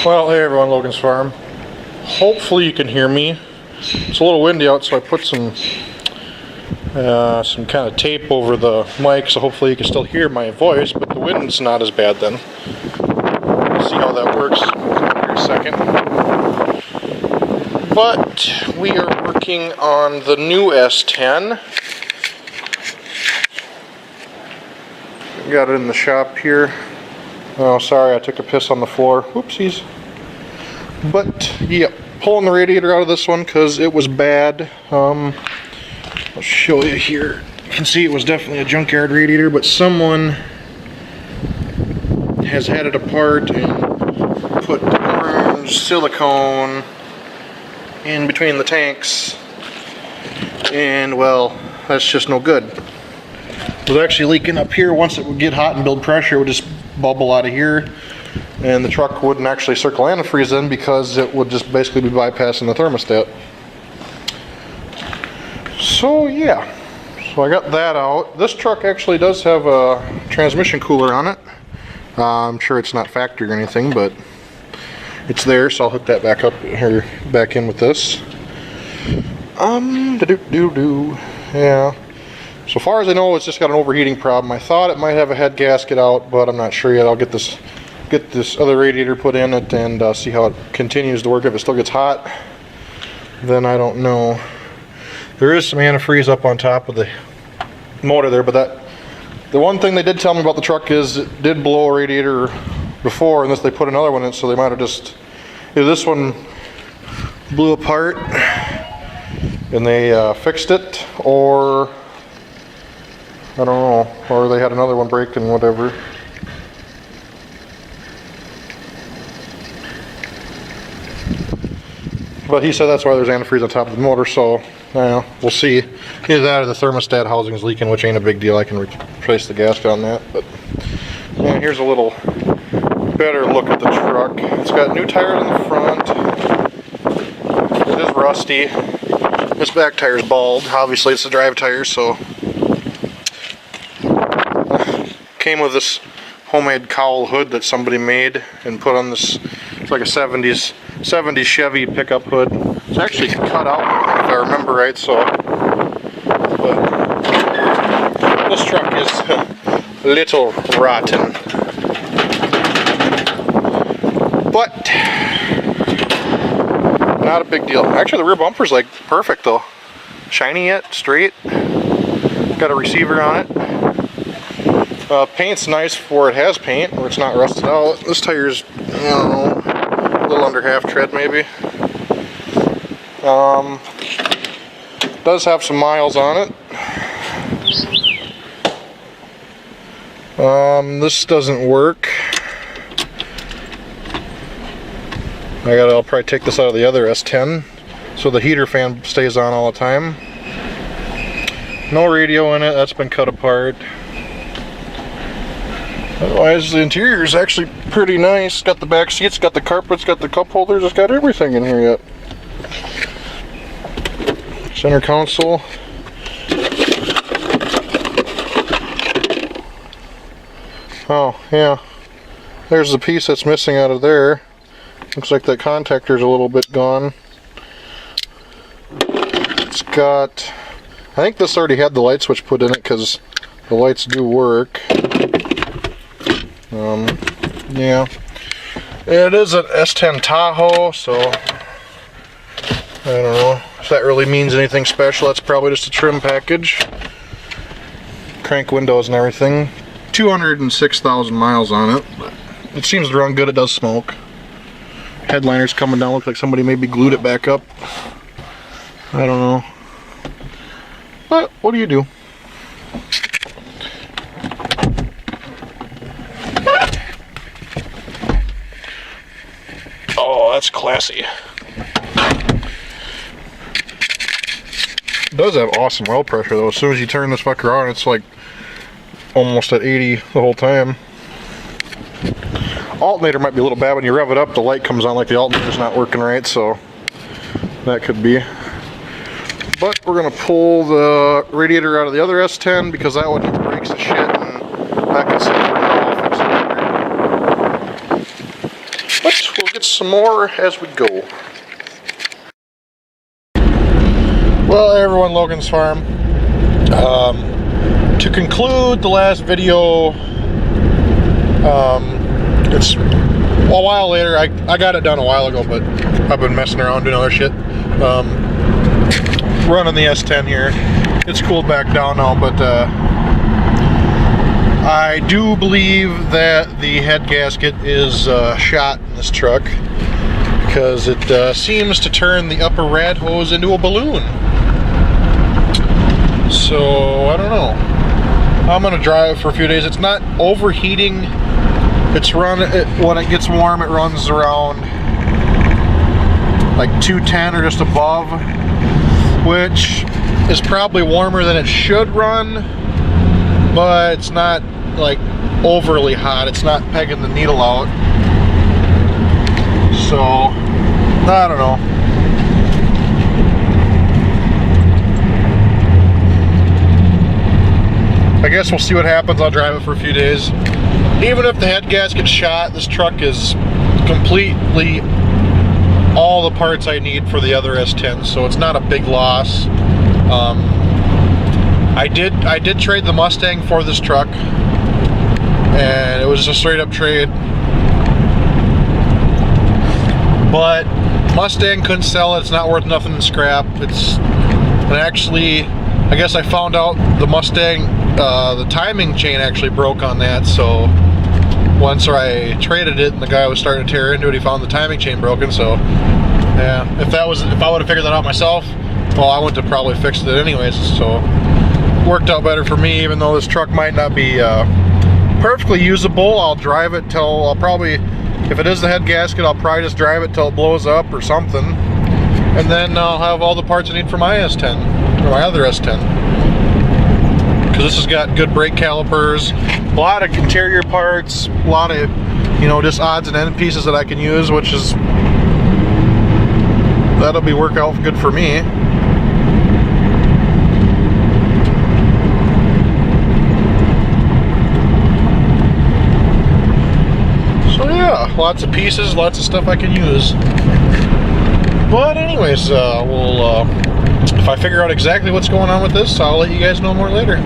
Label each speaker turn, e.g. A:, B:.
A: Well, hey everyone, Logansfarm. Hopefully you can hear me. It's a little windy out, so I put some kind of tape over the mic, so hopefully you can still hear my voice, but the wind's not as bad then. We'll see how that works in a second. But we are working on the new S-10. Got it in the shop here. Oh, sorry, I took a piss on the floor. Whoopsies. But, yeah, pulling the radiator out of this one because it was bad. I'll show you here. You can see it was definitely a junkyard radiator, but someone has had it apart and put orange silicone in between the tanks. And, well, that's just no good. It was actually leaking up here. Once it would get hot and build pressure, it would just bubble out of here, and the truck wouldn't actually circle antifreeze in because it would just basically be bypassing the thermostat. So yeah, so I got that out. This truck actually does have a transmission cooler on it. I'm sure it's not factory or anything, but it's there, so I'll hook that back up here, back in with this. Yeah. So far as I know, it's just got an overheating problem. I thought it might have a head gasket out, but I'm not sure yet. I'll get this other radiator put in it and see how it continues to work. If it still gets hot, then I don't know. There is some antifreeze up on top of the motor there, but the one thing they did tell me about the truck is it did blow a radiator before, and they put another one in, so they might have just, either this one blew apart and they fixed it, or I don't know, or they had another one break and whatever. But he said that's why there's antifreeze on top of the motor, so we'll see. Either that or the thermostat housing is leaking, which ain't a big deal. I can replace the gasket on that. But yeah, here's a little better look at the truck. It's got new tires in the front. It is rusty. This back tire is bald. Obviously it's the drive tire, so came with this homemade cowl hood that somebody made and put on this. It's like a 70s Chevy pickup hood. It's actually cut out, if I remember right, so. But this truck is a little rotten. But not a big deal. Actually, the rear bumper's like perfect though. Shiny yet, straight. Got a receiver on it. Paint's nice for it has paint, or it's not rusted out. This tire's, I don't know, a little under half tread maybe. Does have some miles on it. This doesn't work. I'll probably take this out of the other S-10 so the heater fan stays on all the time. No radio in it, that's been cut apart. Otherwise, the interior is actually pretty nice. Got the back seats, got the carpets, got the cup holders, it's got everything in here yet. Center console. Oh, yeah. There's the piece that's missing out of there. Looks like that contactor's a little bit gone. It's got, I think this already had the light switch put in it because the lights do work. Yeah, it is an S-10 Tahoe, so I don't know if that really means anything special. That's probably just a trim package. Crank windows and everything. 206,000 miles on it, but it seems to run good. It does smoke. Headliner's coming down. Looks like somebody maybe glued it back up. I don't know. But what do you do? Oh, that's classy. It does have awesome oil pressure though. As soon as you turn this fucker on, it's like almost at 80 the whole time. Alternator might be a little bad. When you rev it up, the light comes on like the alternator's not working right, so that could be. But we're gonna pull the radiator out of the other S-10 because that one breaks the shit, and that can sit for now. I'll fix it later. But we'll get some more as we go. Well, everyone, Logansfarm. To conclude the last video, it's a while later. I got it done a while ago, but I've been messing around doing other shit. Running the S-10 here. It's cooled back down now, but I do believe that the head gasket is shot in this truck because it seems to turn the upper rad hose into a balloon. So I don't know. I'm gonna drive it for a few days. It's not overheating. It's when it gets warm, it runs around like 210 or just above, which is probably warmer than it should run, but it's not like overly hot. It's not pegging the needle out. So I don't know. I guess we'll see what happens. I'll drive it for a few days. Even if the head gasket's shot, this truck is completely all the parts I need for the other S-10, so it's not a big loss. I did trade the Mustang for this truck, and it was a straight up trade. But Mustang couldn't sell it. It's not worth nothing in scrap. And actually, I guess I found out the Mustang, the timing chain actually broke on that, so once I traded it and the guy was starting to tear into it, he found the timing chain broken. So yeah, if I would have figured that out myself, well, I would have probably fixed it anyways. So it worked out better for me, even though this truck might not be perfectly usable. I'll drive it till if it is the head gasket, I'll probably just drive it till it blows up or something, and then I'll have all the parts I need for my S-10 or my other S-10. Because this has got good brake calipers, a lot of interior parts, a lot of, you know, just odds and end pieces that I can use, which is, that'll be work out good for me. So yeah, lots of pieces, lots of stuff I can use. But anyways, if I figure out exactly what's going on with this, I'll let you guys know more later.